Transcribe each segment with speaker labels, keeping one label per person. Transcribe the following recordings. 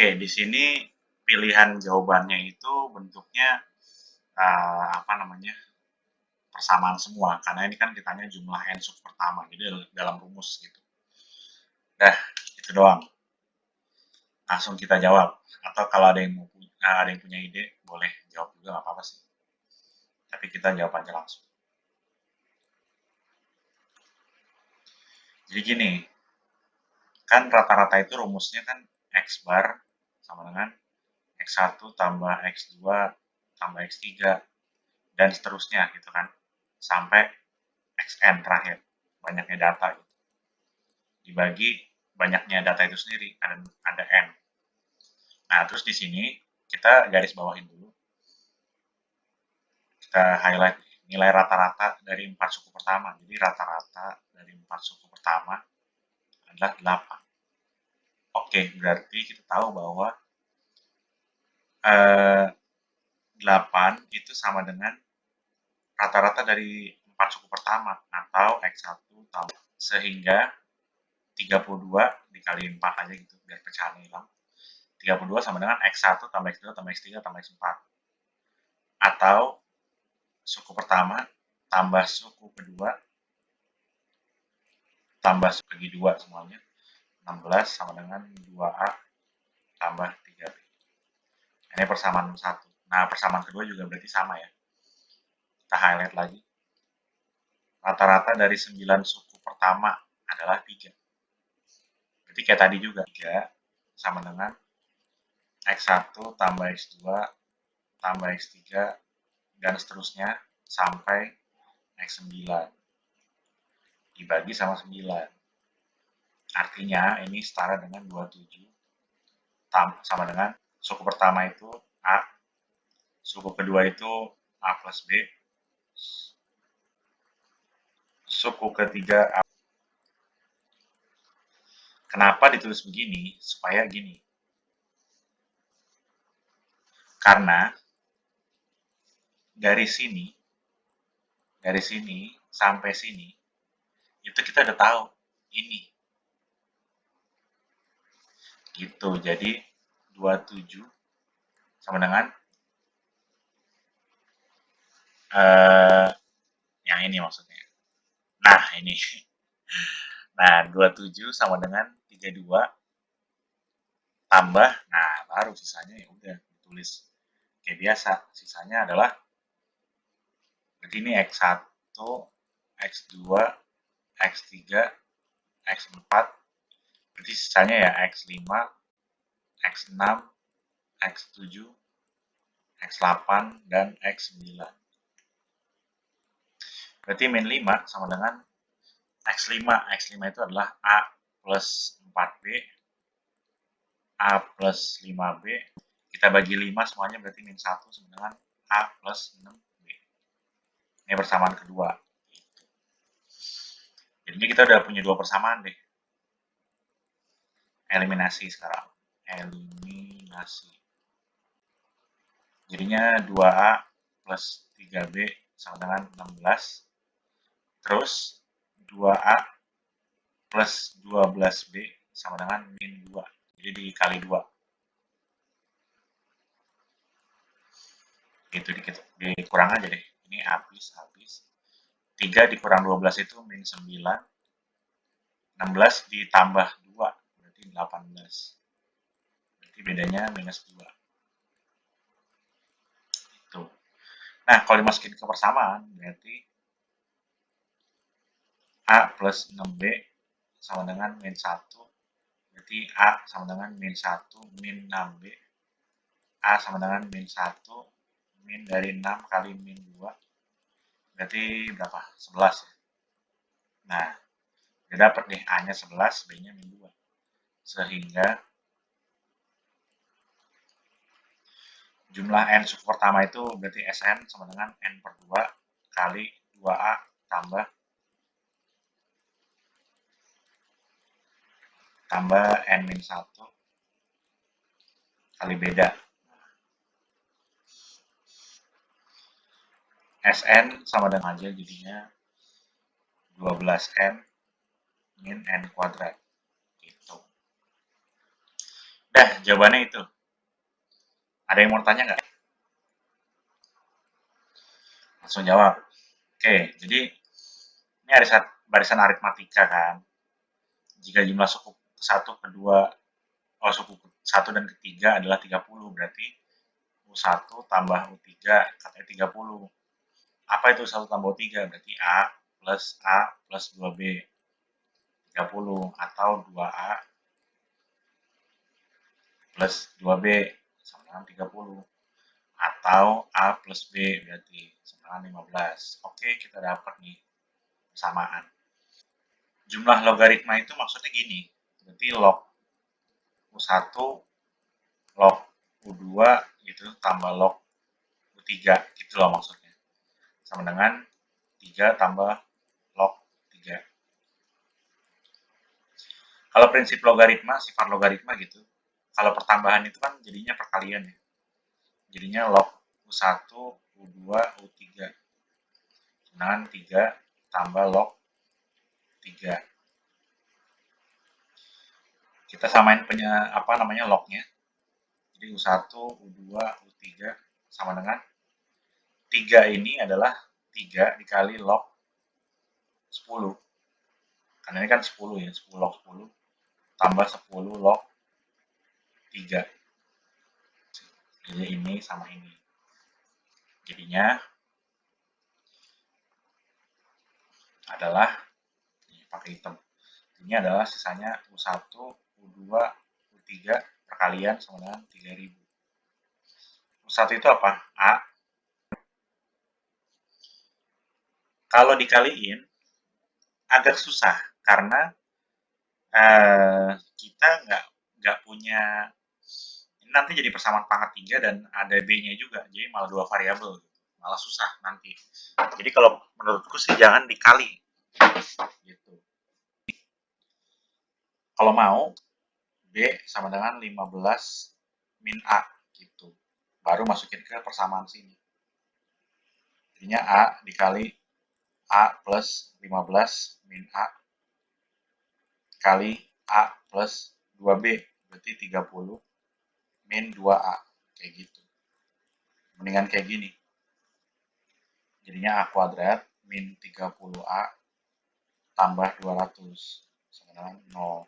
Speaker 1: Oke, di sini pilihan jawabannya itu bentuknya apa namanya, persamaan semua karena ini kan ditanya jumlah n sub pertama, jadi dalam rumus gitu. Dah, itu doang. Langsung kita jawab. Atau kalau ada yang punya ide, boleh jawab juga nggak apa-apa sih. Tapi kita jawab aja langsung. Jadi gini, kan rata-rata itu rumusnya kan x bar sama dengan x1 tambah x2 tambah x3 dan seterusnya gitu kan. Sampai xn terakhir, banyaknya data gitu. Dibagi banyaknya data itu sendiri, ada n. Nah, terus di sini kita garis bawahin dulu. Kita highlight nilai rata-rata dari 4 suku pertama. Jadi rata-rata dari 4 suku pertama adalah 8. Oke, berarti kita tahu bahwa 8 itu sama dengan rata-rata dari 4 suku pertama atau x1 tambah. Sehingga 32 dikali 4 aja gitu, biar pecahan hilang. 32 sama dengan x1 tambah x2 tambah x3 tambah x4. Atau suku pertama tambah suku kedua tambah bagi 2 semuanya. 16 sama dengan 2A tambah 3B. Ini persamaan 1. Nah, persamaan kedua juga berarti sama ya. Kita highlight lagi. Rata-rata dari 9 suku pertama adalah 3. Berarti kayak tadi juga. 3 sama dengan x1 tambah x2 tambah x3 dan seterusnya sampai x9 dibagi sama 9. Artinya ini setara dengan 27 sama dengan suku pertama itu A, suku kedua itu A plus B, suku ketiga A. Kenapa ditulis begini? Supaya gini. Karena dari sini sampai sini, itu kita udah tahu ini. Gitu, jadi 27 sama dengan yang ini maksudnya. Nah, ini. Nah, 27 sama dengan 32 tambah, nah baru sisanya ya udah ditulis kayak biasa. Sisanya adalah berarti ini x1, x2, x3, x4, berarti sisanya ya x5, x6, x7, x8, dan x9. Berarti min 5 sama dengan x5. X5 itu adalah A plus 4B, A plus 5B. Kita bagi 5 semuanya berarti min 1 sama dengan A plus 6B. Ini persamaan kedua. Jadi kita udah punya 2 persamaan deh. Eliminasi sekarang. Eliminasi. Jadinya 2A plus 3B sama dengan 16. Terus 2A plus 12B sama dengan min 2. Jadi dikali 2. Gitu dikurang aja deh. Ini habis. 3 dikurang 12 itu min 9. 16 ditambah 2 berarti 18. Berarti bedanya minus 2. Itu. Nah, kalau dimasukin ke persamaan berarti A plus 6B sama dengan min 1. Berarti A sama dengan min 1 min 6B. A sama dengan min 1 min dari 6 kali min 2. Berarti berapa? 11 ya. Nah, udah dapat nih A-nya 11, B-nya min 2. Sehingga jumlah n sub pertama itu berarti Sn sama dengan n per 2 kali 2A tambah n min 1 kali beda. Sn sama dengan aja jadinya 12n min n kuadrat. Gitu. Dah, jawabannya itu. Ada yang mau tanya nggak? Langsung jawab. Oke, jadi ini barisan aritmatika kan. Jika jumlah suku satu, kedua, suku satu dan ketiga adalah 30, berarti U1 tambah U3 katanya 30. Apa itu 1 tambah U3? Berarti A plus 2B 30 atau 2A plus 2B sama dengan 30 atau A plus B berarti sama dengan 15. Oke, kita dapat nih persamaan. Jumlah logaritma itu maksudnya gini, berarti log U1 log U2 itu tambah log U3 gitu loh maksudnya. Sama dengan 3 tambah log 3. Kalau prinsip logaritma, sifat logaritma gitu, kalau pertambahan itu kan jadinya perkalian ya. Jadinya log U1, U2, U3. Dengan 3 tambah log 3. Kita samain lognya. Jadi U1, U2, U3 sama dengan 3 ini adalah 3 dikali log 10. Karena ini kan 10 ya, 10 log 10 tambah 10 log 3. Jadi ini sama ini. Jadinya adalah ini pakai hitam. Ini adalah sisanya U1, U2, U3 perkalian sama dengan 3000. U1 itu apa? A. Kalau dikaliin agak susah karena kita nggak punya ini nanti jadi persamaan pangkat 3 dan ada B-nya juga, jadi malah 2 variabel, malah susah nanti. Jadi kalau menurutku sih jangan dikali, gitu. Kalau mau, B sama dengan 15 min A, gitu. Baru masukin ke persamaan sini. Jadinya A dikali A plus 15 min A kali A plus 2B, berarti 30 min 2A, kayak gitu. Mendingan kayak gini. Jadinya A kuadrat min 30A tambah 200 sama dengan 0.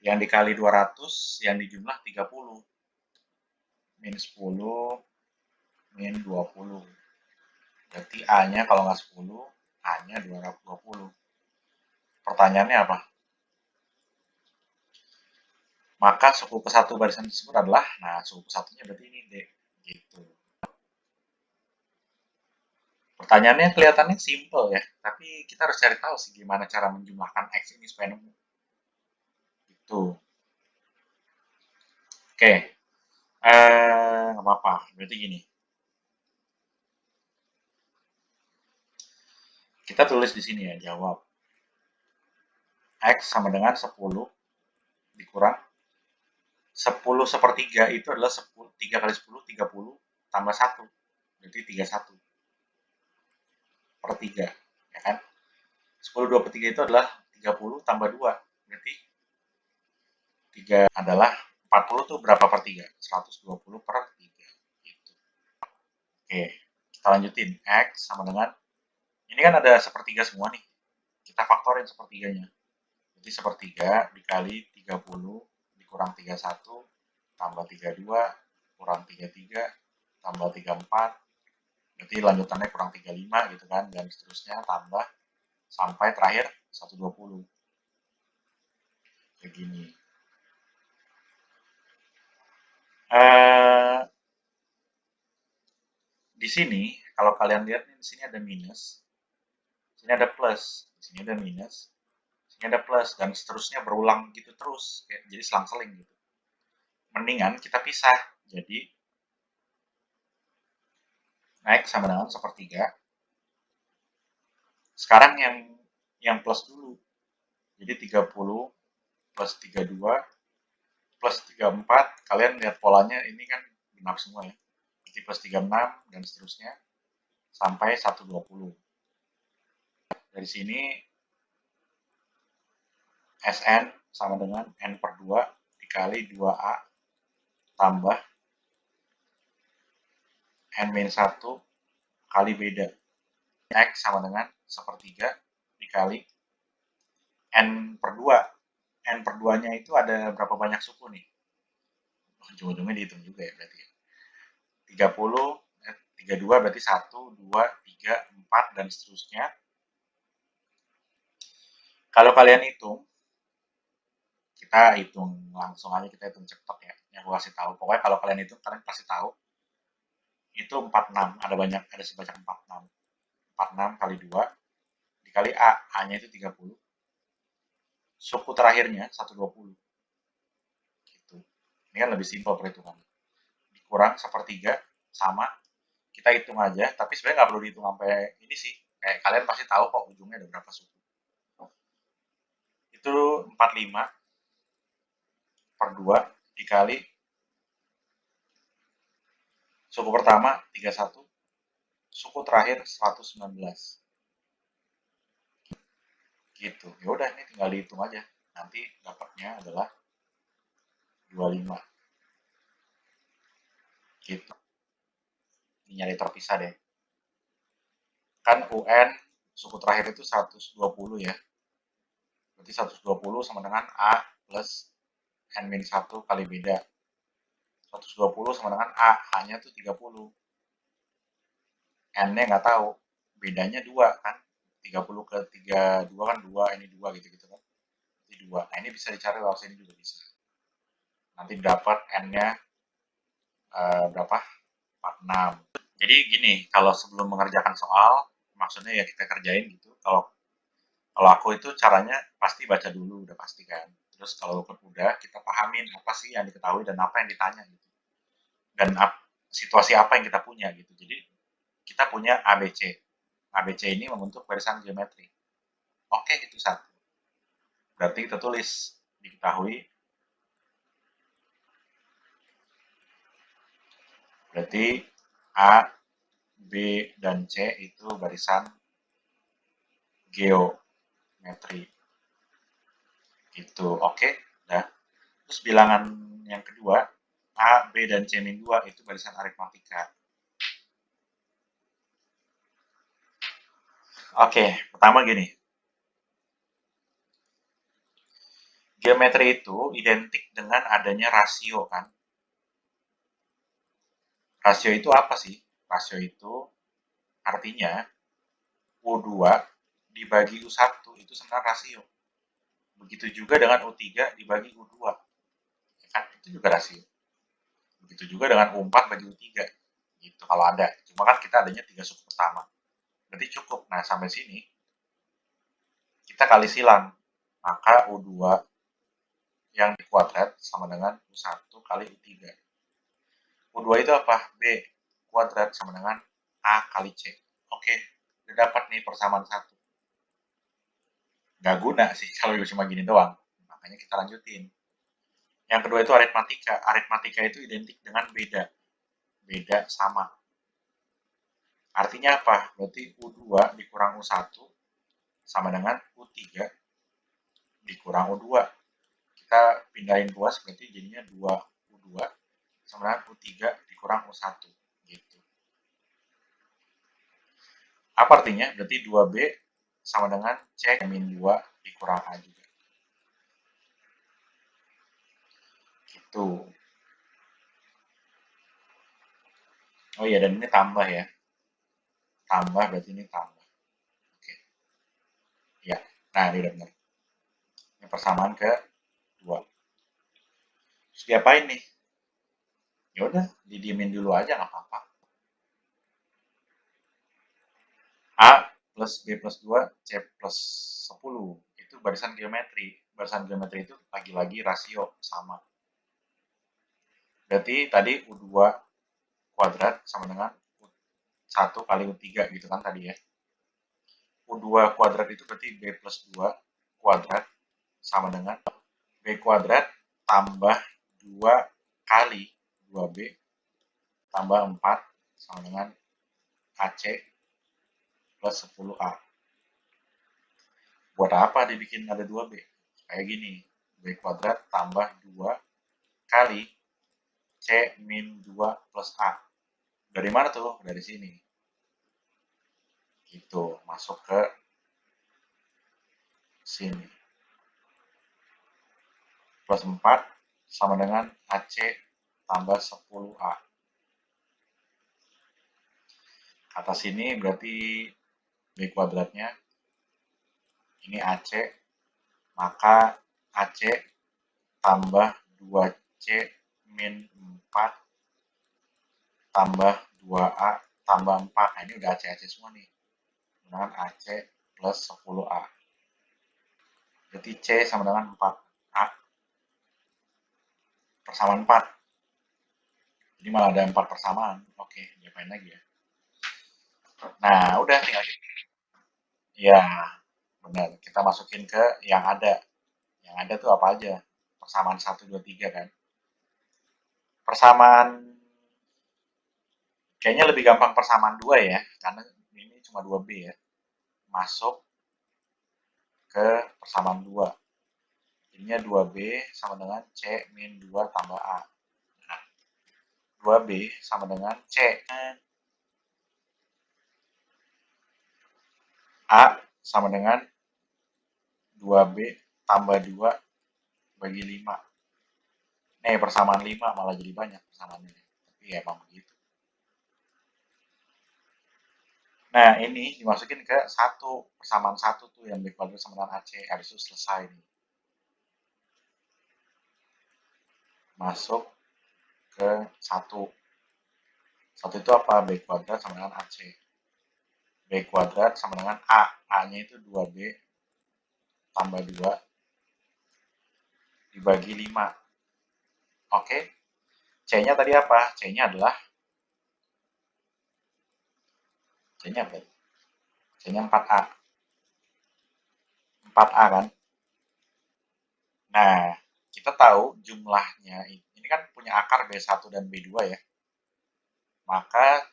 Speaker 1: Yang dikali 200, yang dijumlah 30. Min 10, min 20. Berarti A-nya kalau nggak 10, A-nya 220. Pertanyaannya apa? Maka suku ke-1 barisan tersebut adalah, nah suku ke-1-nya berarti ini D. Gitu. Pertanyaannya kelihatannya simple ya, tapi kita harus cari tahu sih gimana cara menjumlahkan X ini supaya nemu. Itu. Oke, nggak apa-apa. Berarti gini, kita tulis di sini ya, jawab. X sama dengan 10 dikurang 10/3 itu adalah 10, 3 kali 10, 30 tambah 1. Berarti 31 per 3. Ya kan? 10 per 3 itu adalah 30 tambah 2. Berarti 3 adalah 40 tuh berapa per 3? 120 per 3. Gitu. Oke, kita lanjutin. X sama dengan, ini kan ada sepertiga semua nih. Kita faktorin sepertiganya. Jadi sepertiga dikali 30 dikurang 31 tambah 32 kurang 33 tambah 34, berarti lanjutannya kurang 35 gitu kan, dan seterusnya tambah sampai terakhir 120. Kayak gini. Eh, di sini kalau kalian lihat nih, di sini ada minus, di sini ada plus, di sini ada minus, di sini ada plus, dan seterusnya berulang gitu terus, kayak jadi selang-seling gitu. Mendingan kita pisah, jadi naik sama dengan sepertiga. Sekarang yang plus dulu, jadi 30 plus 32 plus 34, kalian lihat polanya ini kan genap semua ya. Jadi plus 36 dan seterusnya sampai 120. Dari sini Sn sama dengan N per 2 dikali 2A tambah N-1 kali beda. X sama dengan 1/3 dikali N per 2. N per 2-nya itu ada berapa banyak suku nih? Ujung-ujungnya dihitung juga ya berarti. 30, 32 berarti 1, 2, 3, 4, dan seterusnya. Kalau kalian hitung, kita hitung langsung aja, kita hitung cepet ya. Yang aku kasih tahu. Pokoknya kalau kalian hitung, kalian pasti tahu. Itu 46, ada sebanyak 46. 46 kali 2 dikali A. A-nya itu 30. Suku terakhirnya 120. Gitu. Ini kan lebih simpel perhitungannya. Dikurang 1/3 sama kita hitung aja, tapi sebenarnya nggak perlu dihitung sampai ini sih. Kayak kalian pasti tahu kok ujungnya ada berapa suku. Itu 45 per 2 dikali suku pertama 31, suku terakhir 119. Gitu. Ya udah ini tinggal dihitung aja. Nanti dapatnya adalah 25. Gitu. Ini nyari terpisah deh. Kan UN suku terakhir itu 120 ya. Berarti 120 sama dengan A plus N-1 kali beda. 120 sama dengan A, A-nya tuh 30. N-nya nggak tahu, bedanya 2 kan. 30 ke 32 kan 2, ini 2 gitu-gitu kan. Ini 2. Nah ini bisa dicari lewat sini juga bisa. Nanti dapat N-nya berapa? 46. Jadi gini, kalau sebelum mengerjakan soal, maksudnya ya kita kerjain gitu. Kalau aku itu caranya pasti baca dulu, udah pasti kan. Terus kalau udah, kita pahamin apa sih yang diketahui dan apa yang ditanya gitu. Dan situasi apa yang kita punya gitu. Jadi kita punya ABC. ABC ini membentuk barisan geometri. Oke, itu satu. Berarti kita tulis diketahui. Berarti A, B, dan C itu barisan geometri. Gitu, oke. Nah, terus bilangan yang kedua, A, B, dan C-2 itu barisan aritmatika. Oke, pertama gini. Geometri itu identik dengan adanya rasio kan. Rasio itu apa sih? Rasio itu artinya U2 dibagi U1 itu sebenarnya rasio. Begitu juga dengan U3 dibagi U2. Ya kan? Itu juga rasio. Begitu juga dengan U4 bagi U3. Gitu kalau ada. Cuma kan kita adanya 3 suku pertama. Berarti cukup. Nah, sampai sini kita kali silang. Maka U2 yang dikuadrat sama dengan U1 kali U3. U2 itu apa? B kuadrat sama dengan A kali C. Oke, udah dapat nih persamaan 1. Nggak guna sih kalau cuma gini doang. Makanya kita lanjutin. Yang kedua itu aritmatika. Aritmatika itu identik dengan beda. Beda sama. Artinya apa? Berarti U2 dikurang U1 sama dengan U3 dikurang U2. Kita pindahin ruas berarti jadinya 2U2 sama dengan U3 dikurang U1. Gitu. Apa artinya? Berarti 2B sama dengan C-2 dikurang A juga. Gitu. Oh iya, dan ini tambah ya. Tambah berarti ini tambah. Oke. Ya, nah ini udah benar. Ini persamaan ke 2. Terus diapain nih? Ya udah, didiemin dulu aja nggak apa-apa. A plus B plus 2, C plus 10. Itu barisan geometri. Barisan geometri itu lagi-lagi rasio sama. Berarti tadi U2 kuadrat sama dengan U1 kali U3 gitu kan tadi ya. U2 kuadrat itu berarti B plus 2 kuadrat sama dengan B kuadrat tambah 2 kali 2B tambah 4 sama dengan AC plus 10A. Buat apa dibikin ada 2B? Kayak gini, B kuadrat tambah 2 kali C min 2 plus A. Dari mana tuh? Dari sini. Gitu, masuk ke sini. Plus 4 sama dengan AC tambah 10A. Atas sini berarti B kuadratnya. Ini AC, maka AC tambah 2C min 4 tambah 2A tambah 4. Nah, ini udah AC-AC semua nih. Dengan AC plus 10A. Berarti C sama dengan 4A persamaan 4. Jadi malah ada 4 persamaan. Oke, diapain lagi ya? Nah, udah tinggal ya, benar. Kita masukin ke yang ada. Yang ada tuh apa aja? Persamaan 1, 2, 3 kan. Persamaan kayaknya lebih gampang persamaan 2 ya, karena ini cuma 2B ya. Masuk ke persamaan 2. Jadinya 2B sama dengan C min 2 tambah A. Nah, 2B sama dengan C. A sama dengan 2B tambah 2 bagi 5. Persamaan 5 malah jadi banyak persamaannya. Tapi ya emang begitu. Nah, ini dimasukin ke 1. Persamaan 1 tuh yang B kuadrat sama dengan AC. Habis itu selesai nih. Masuk ke 1. 1 itu apa? B kuadrat sama dengan AC. B kuadrat sama dengan A. A-nya itu 2B tambah 2 dibagi 5. Oke. C-nya tadi apa? C-nya adalah C-nya apa? C-nya 4A. 4A kan? Nah, kita tahu jumlahnya ini kan punya akar B1 dan B2 ya. Maka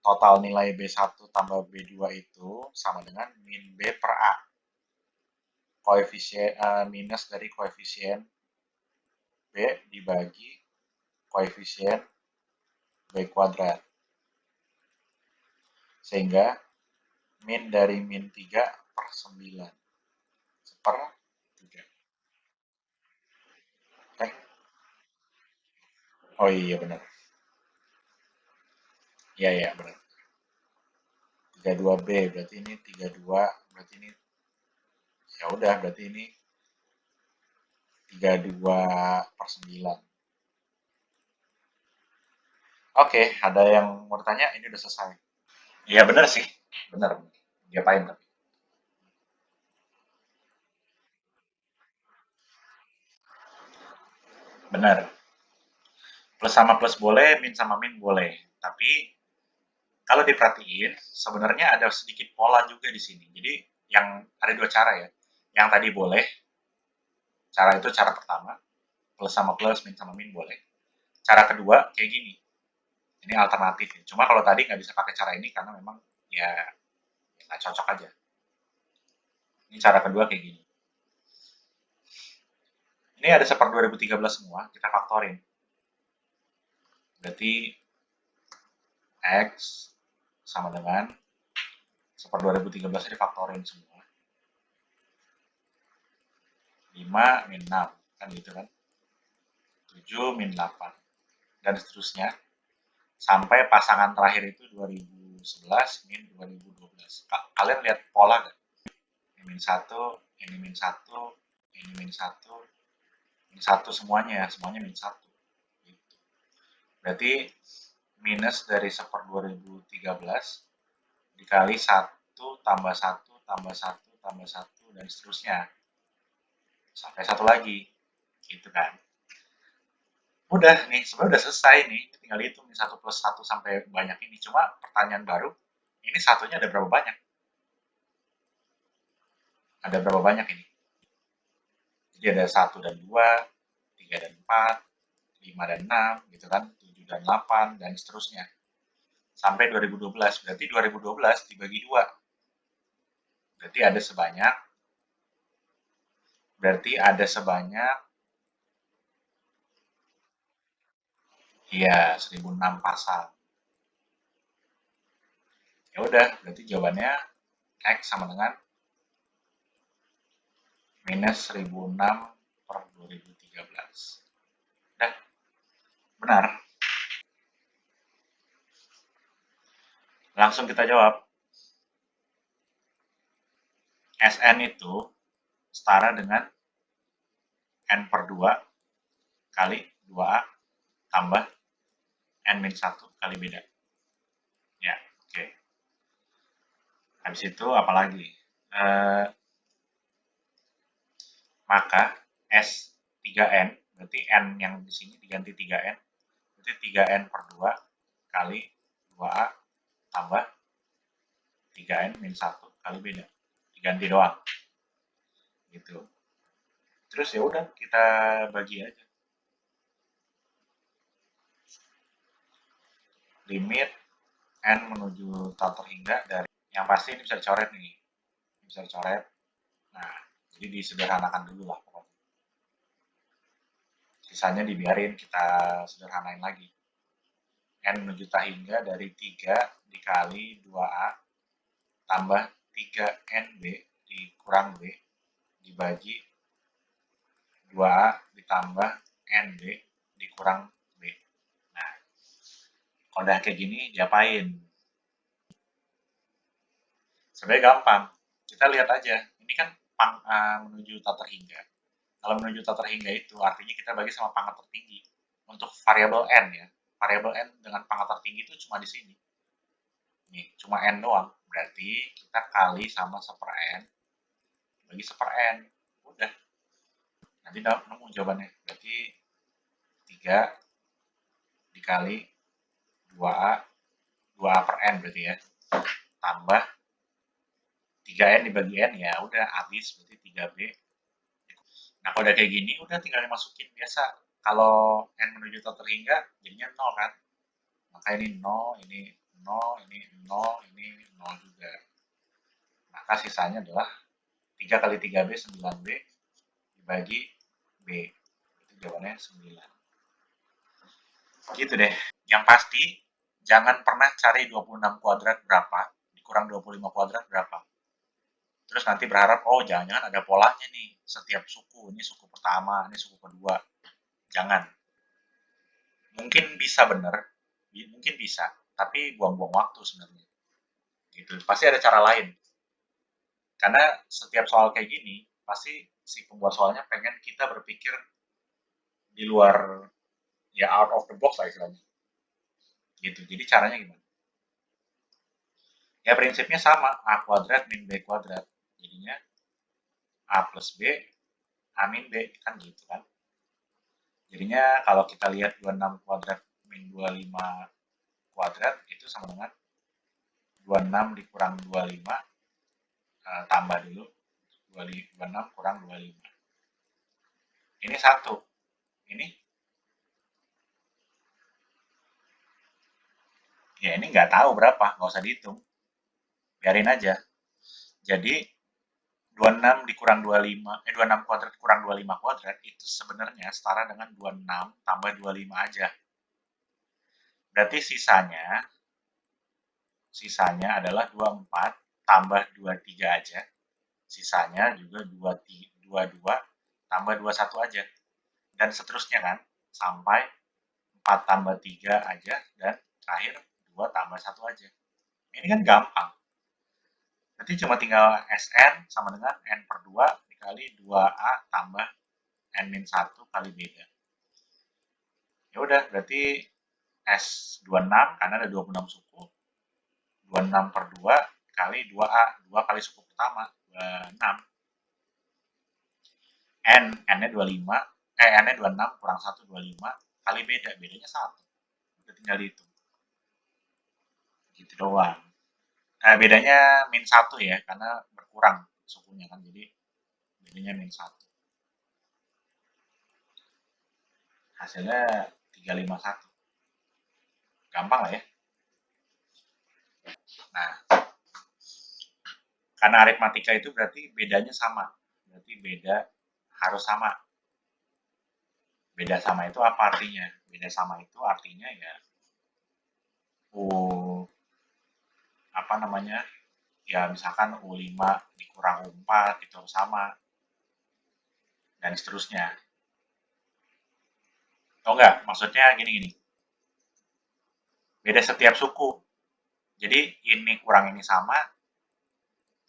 Speaker 1: total nilai B1 tambah B2 itu sama dengan min B per A. Koefisien minus dari koefisien B dibagi koefisien B kuadrat. Sehingga min dari min 3 per 9 per 3. Oke? Oh iya benar. Iya iya benar. 32B berarti ini 32, berarti ini ya udah berarti ini 32 per 9. Oke, ada yang mau tanya? Ini udah selesai. Iya benar sih, benar. Diapain tapi? Benar. Plus sama plus boleh, min sama min boleh. Tapi kalau diperhatiin, sebenarnya ada sedikit pola juga di sini. Jadi yang ada dua cara ya. Yang tadi boleh, cara itu cara pertama, plus sama plus, min sama min boleh. Cara kedua kayak gini. Ini alternatif ya. Cuma kalau tadi nggak bisa pakai cara ini karena memang ya nggak cocok aja. Ini cara kedua kayak gini. Ini ada seper 2013 semua, kita faktorin. Berarti X sama dengan seper 2013 difaktorin semua. 5 min 6, kan gitu kan. 7 min 8, dan seterusnya. Sampai pasangan terakhir itu 2011 min 2012. Kalian lihat pola nggak? Ini min 1, ini min 1, ini min 1, min 1 semuanya min 1. Gitu. Berarti minus dari seper 2013 dikali 1 tambah 1 tambah 1 tambah 1 dan seterusnya sampai 1 lagi gitu kan. Udah nih, sebenarnya udah selesai nih, tinggal hitung nih 1 plus 1 sampai banyak ini. Cuma pertanyaan baru, ini satunya ada berapa banyak? Ada berapa banyak ini? Jadi ada 1 dan 2, 3 dan 4, 5 dan 6 gitu kan, 7 dan 8 dan seterusnya sampai 2012. Berarti 2012 dibagi 2, berarti ada sebanyak berarti ada sebanyak Iya, 1006 pasang. Ya udah, berarti jawabannya X sama dengan minus 1006 per 2013. Udah, benar. Langsung kita jawab. Sn itu setara dengan N per 2 kali 2A tambah N-1 kali beda. Ya, oke. Habis itu apalagi? Eh, maka S3N, berarti N yang di sini diganti 3N, berarti 3N per 2 kali 2A tambah 3N min 1 kali beda. Diganti doang. Gitu. Terus ya udah kita bagi aja. Limit N menuju tak terhingga dari yang pasti ini bisa dicoret nih. Ini bisa dicoret. Nah, jadi disederhanakan dulu lah pokoknya. Sisanya dibiarin kita sederhanain lagi. N menuju tak hingga dari 3 dikali 2A tambah 3NB dikurang B dibagi 2A ditambah NB dikurang B. Nah, kalau udah kayak gini diapain? Sebenarnya gampang. Kita lihat aja. Ini kan menuju tak terhingga. Kalau menuju tak terhingga itu artinya kita bagi sama pangkat tertinggi. Untuk variabel N ya. Variabel N dengan pangkat tertinggi itu cuma di sini. Nih, cuma N doang. Berarti kita kali sama 1/N bagi 1/N. Udah. Nanti nemu jawabannya. Berarti 3 dikali 2A 2A per N berarti ya. Tambah 3N dibagi N ya udah habis berarti 3B. Nah kalau udah kayak gini udah tinggal dimasukin biasa. Kalau N menuju tak terhingga jadinya 0 kan. Maka ini 0, ini 0, ini 0, ini 0 juga. Maka sisanya adalah 3 kali 3B 9B dibagi B. Itu jawabannya 9. Gitu deh. Yang pasti jangan pernah cari 26 kuadrat berapa dikurang 25 kuadrat berapa. Terus nanti berharap, oh jangan-jangan ada polanya nih, setiap suku, ini suku pertama, ini suku kedua. Jangan. Mungkin bisa bener, mungkin bisa, tapi buang-buang waktu sebenarnya. Gitu. Pasti ada cara lain. Karena setiap soal kayak gini, pasti si pembuat soalnya pengen kita berpikir di luar, ya out of the box lah istilahnya. Gitu. Jadi caranya gimana? Ya prinsipnya sama, A kuadrat min B kuadrat. Jadinya A plus B, A min B, kan gitu kan. Jadinya kalau kita lihat 26 kuadrat min 25 kuadrat itu sama dengan 26 dikurang 25 tambah dulu 26 kurang 25. Ini satu. Ini ya ini nggak tahu berapa, nggak usah dihitung. Biarin aja. Jadi 26 dikurang 25, 26 kuadrat kurang 25 kuadrat itu sebenarnya setara dengan 26 tambah 25 aja. Berarti sisanya adalah 24 tambah 23 aja. Sisanya juga 22 tambah 21 aja. Dan seterusnya kan, sampai 4 tambah 3 aja, dan terakhir 2 tambah 1 aja. Ini kan gampang. Berarti cuma tinggal Sn sama dengan N per 2 dikali 2A tambah N-1 kali beda. Ya udah, berarti S26 karena ada 26 suku. 26 per 2 kali 2A, 2 kali suku pertama, 26. N-nya 25, N-nya 26 kurang 1, 25, kali beda, bedanya 1. Udah tinggal dihitung. Gitu doang. Bedanya min 1 ya, karena berkurang sukunya kan, jadi bedanya min 1. Hasilnya 351. Gampang lah ya. Nah, karena aritmatika itu berarti bedanya sama. Berarti beda harus sama. Beda sama itu apa artinya? beda sama itu artinya ya U apa namanya, ya misalkan U5 dikurang U4 itu harus sama, dan seterusnya. Oh enggak, maksudnya gini-gini, beda setiap suku. Jadi ini kurang ini sama,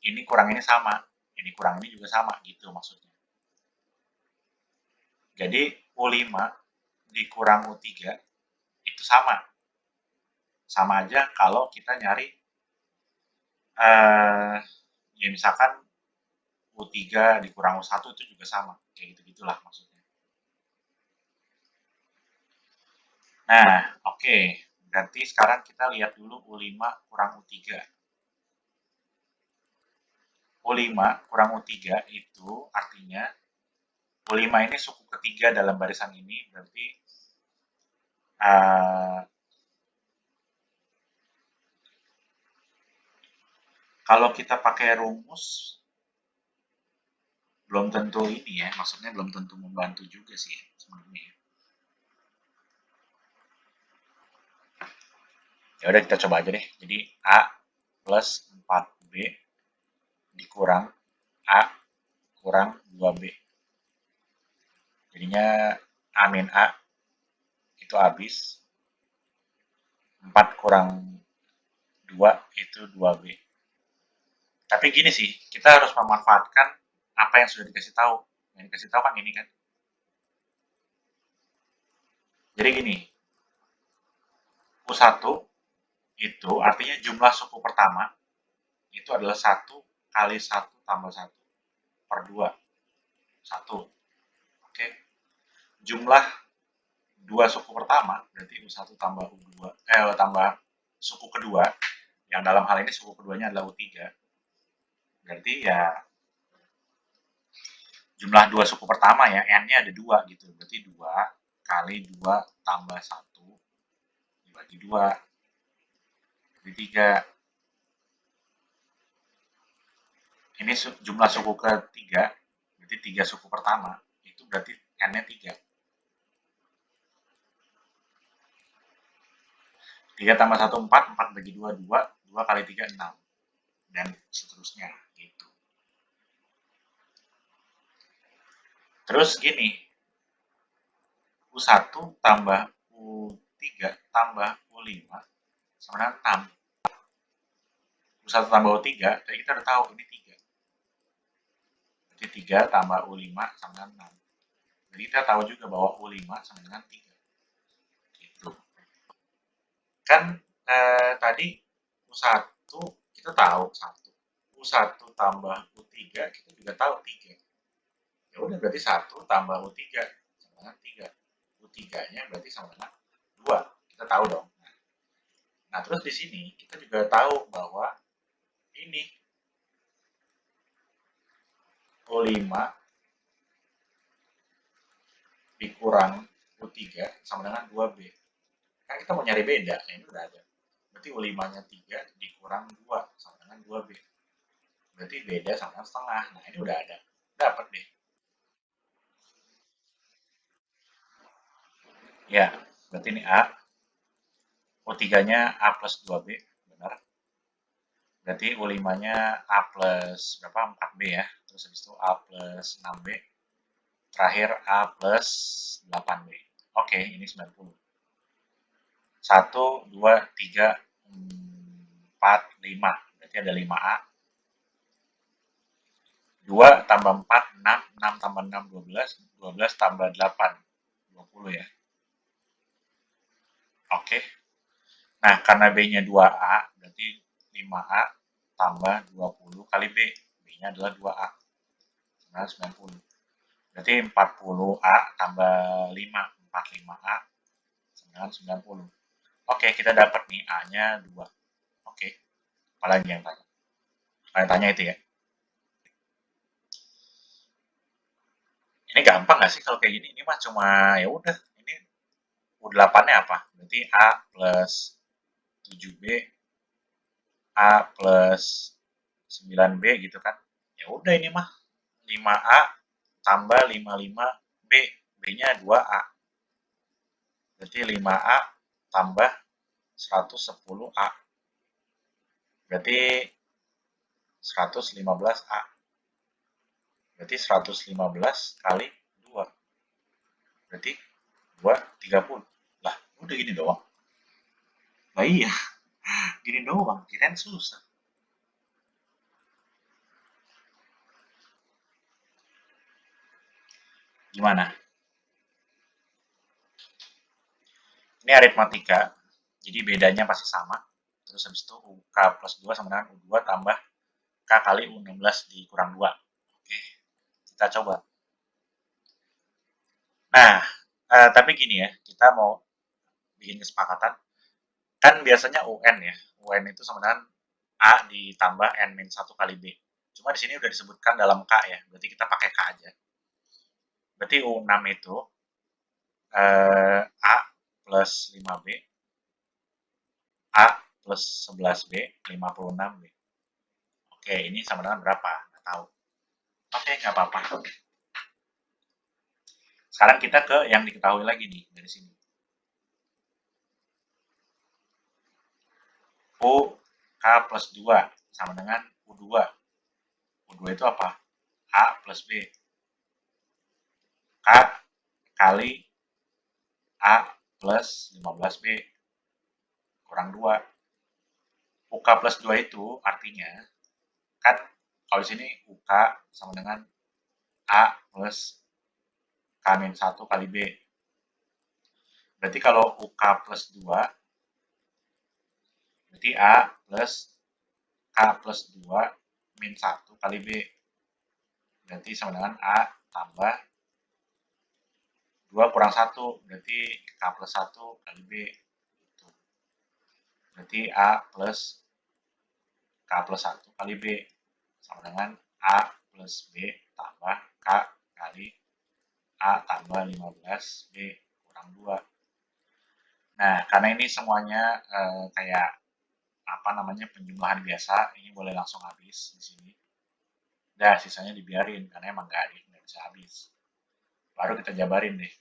Speaker 1: ini kurang ini sama, ini kurang ini juga sama, gitu maksudnya. Jadi U5 dikurang U3 itu sama. Sama aja kalau kita nyari ya misalkan U3 dikurang U1 itu juga sama. Kayak gitu-gitulah maksudnya. Nah, oke. Berarti sekarang kita lihat dulu U5 kurang U3. U5 kurang U3 itu artinya U5 ini suku ketiga dalam barisan ini, berarti kalau kita pakai rumus belum tentu ini ya, maksudnya belum tentu membantu juga sih sebenarnya. Ya udah kita coba aja deh. Jadi A plus 4B dikurang A kurang 2B. Jadinya A min A itu habis. 4 kurang 2 itu 2B. Tapi gini sih, kita harus memanfaatkan apa yang sudah dikasih tahu. Yang dikasih tahu kan ini kan. Jadi gini, U1 itu artinya jumlah suku pertama itu adalah 1 kali 1 tambah 1 per 2. 1. Oke. Jumlah dua suku pertama, berarti U1 tambah U2, tambah suku kedua, yang dalam hal ini suku keduanya adalah U3. Berarti ya jumlah dua suku pertama ya, N-nya ada 2 gitu. Berarti 2 kali 2 tambah 1 dibagi 2, jadi 3. Ini jumlah suku ketiga, berarti 3 suku pertama, itu berarti N-nya 3. 3 tambah 1, 4, 4 bagi 2, 2, 2 kali 3, 6. Dan seterusnya, gitu. Terus gini, U1 tambah U3 tambah U5 sama dengan 6. U1 tambah U3, jadi kita udah tahu ini 3. Jadi 3 tambah U5 sama dengan 6. Jadi kita tahu juga bahwa U5 sama dengan 3. Gitu. Kan tadi U1 kita tahu 1. U1 tambah U3 kita juga tahu 3. Ya udah berarti 1 tambah U3 sama dengan 3. U3-nya berarti sama dengan 2. Kita tahu dong. Nah, terus di sini kita juga tahu bahwa ini U5 dikurang U3 sama dengan 2B. Kan kita mau nyari beda, nah ini udah ada. Berarti U5-nya 3 dikurang 2 sama dengan 2B. Berarti beda sama dengan setengah. Nah, ini udah ada. Dapat deh. Ya, berarti ini A. U3-nya A plus 2B. Benar. Berarti U5-nya A plus berapa? 4B ya. Terus habis itu A plus 6B. Terakhir A plus 8B. Oke, ini 90. 1, 2, 3, 4, 5. Berarti ada 5A. 2 tambah 4, 6. 6 tambah 6, 12. 12 tambah 8, 20 ya. Oke. Nah, karena B-nya 2A, berarti 5A tambah 20 kali B. B-nya adalah 2A. Nah, 90. Berarti 40A tambah 5. 45A dengan 90. Oke, kita dapat nih A-nya 2. Oke. Apalagi yang tanya? Yang tanya itu ya. Ini gampang nggak sih kalau kayak gini? Ini mah cuma ya udah. Ini U8-nya apa? Berarti A plus 7B, A plus 9B gitu kan. Ya udah ini mah 5A tambah 55B. B-nya 2A. Berarti 5A tambah 110A. Berarti 115A. Berarti 115 kali 2. Berarti 2, 30. Lah, udah gini doang. Nah iya, gini doang. Kirain susah. Gimana? Ini aritmatika, jadi bedanya pasti sama. Terus habis itu UK plus 2 sama dengan U2 tambah K kali U16 dikurang 2. Oke, kita coba. Nah, tapi gini ya, kita mau bikin kesepakatan. Kan biasanya UN ya, UN itu sama dengan A ditambah N-1 kali B. Cuma di sini udah disebutkan dalam K ya, berarti kita pakai K aja. Berarti U6 itu A plus 5B, A plus 11B, 56B. Oke, ini sama dengan berapa? Nggak tahu. Oke, nggak apa-apa. Sekarang kita ke yang diketahui lagi nih, dari sini. U K plus 2 sama dengan U2. U2 itu apa? A plus B. K kali A plus 15B kurang 2. UK plus 2 itu artinya, kan kalau di sini UK sama dengan A plus K-1 kali B. Berarti kalau UK plus 2, berarti A plus K plus 2 min 1 kali B. Berarti sama dengan A tambah 2 kurang 1, berarti K plus 1 kali B. Gitu. Berarti A plus K plus 1 kali B sama dengan A plus B tambah K kali A tambah 15B kurang 2. Nah, karena ini semuanya kayak apa namanya penjumlahan biasa, ini boleh langsung habis di sini. Dah, sisanya dibiarin karena emang nggak bisa habis. Baru kita jabarin deh.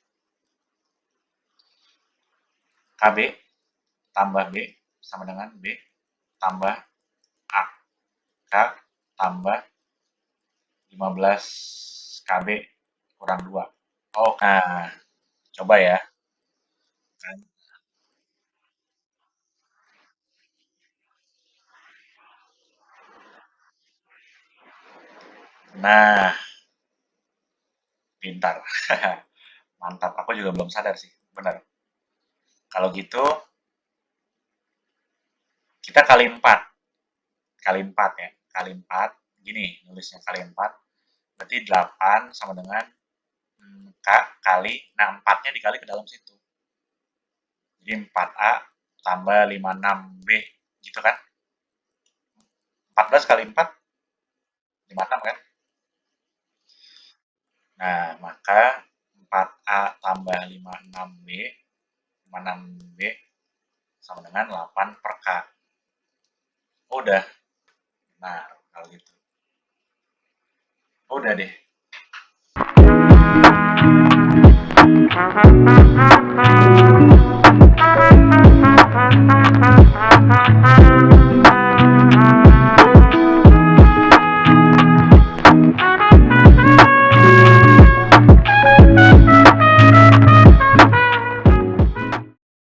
Speaker 1: KB tambah B sama dengan B tambah A. K tambah 15 KB kurang 2. Oh, nah, coba ya. Nah, pintar. Mantap, aku juga belum sadar sih. Benar. Kalau gitu, kita kali 4. Kali 4 ya. Kali 4. Gini, nulisnya kali 4. Berarti 8 sama dengan K kali, nah 4-nya dikali ke dalam situ. Jadi 4A tambah 56B. Gitu kan? 14 kali 4, 56 kan? Nah, maka 4A tambah 56B, 56B sama dengan 8 per K. Udah. Nah, kalau gitu. Udah deh.